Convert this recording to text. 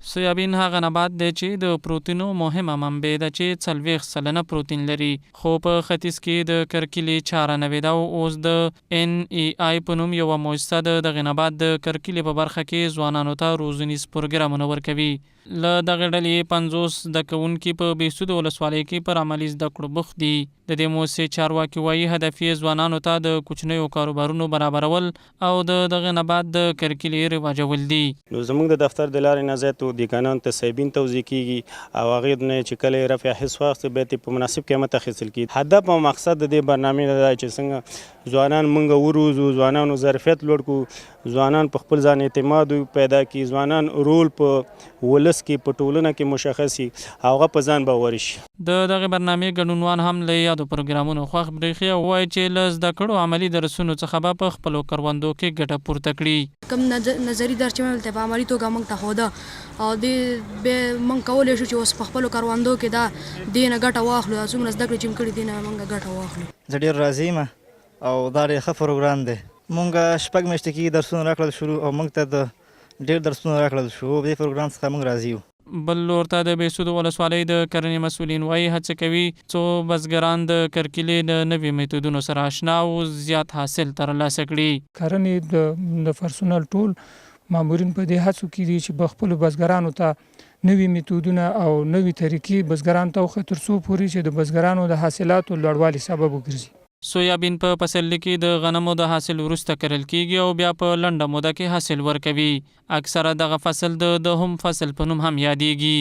سویابین هغه نبات دی چې د پروتینو مهمه منبع ده چې 40% پروتین لري، خو په ختیځ کې د کرکیلې 94 ده او اوس د NEI په نوم یوه مؤسسه د دغه نبات د کرکیلې په برخه کې ځوانانو ته روزنیز پروګرامونه ورکوي. له دغه ډلې 50 زده کوونکي په بهسودو ولسوالۍ کې پر عملي زده کړو بوخت دي. د دې مؤسسې چارواکي وایي هدف یې ځوانانو ته د کوچنیو کاروبارونو برابرول او د دغه نبات د کرکیلې رواجول دي. نو زموږ د دفتر د لارې نه زیاتو دیکانان دسایبینو توزیع کیږي او هغې نه چې کله یې رفع حس واخیستې بیا یې په مناسب قیمت اخیستل کیږي. هدف او مقصد د دې برنامې دا چې څنګه ځوانان موږ وروزو، ځوانانو ظرفیت لوړ کړو، ځوانان په خپل ځان اعتماد پیدا کړي، ځوانان رول په ولس کې په ټولنه کې مشخص شي، هغه په ځان باور شي. د دغه برنامې ګډونوال هم له یادو پروګرامونو خوښ برېښي او وایي چې له زده کړو عملي درسونو څخه به په خپلو کروندو کې ګټه پورته کړي. کم نظري درس چې مې په عملي توګه موږ ته ښوده او دې به موږ کولی شو چې اوس په خپلو کروندو کې دا دې نه ګټه واخلو، څومره زده کړې چې موږ کړي دې نه موږ ګټه واخلو. زه ډېر راضي یم او دا ډېر ښه پروګرام دی. موږ 6 میاشتې کې درسونه راکړل شروع او موږ ته د ډېر درسونه راکړل شو. دې پروګرام څخه موږ راضي یو. بل لور ته د بهسودو ولسوالۍ د کرنې مسؤلین وایي هڅه کوي څو بزګران د کرکیلې د نوي میتودونو سره آشنا او زیات حاصل ترلاسه کړي. کرنې د پرسونل ټول مامورین په دې هڅو کې دي چې په خپلو بزګرانو ته نوي میتودونه او نوي طریقې بزګرانو ته وښيي تر څو پورې چې د بزګرانو د حاصلاتو لوړوالي سبب وګرځي. سویابین په پسرلي کې د غنمو د حاصل وروسته کرل کیږي او بیا په لنډه موده کې حاصل ورکوي. اکثره دغه فصل د دوهم فصل په نوم هم یادېږي.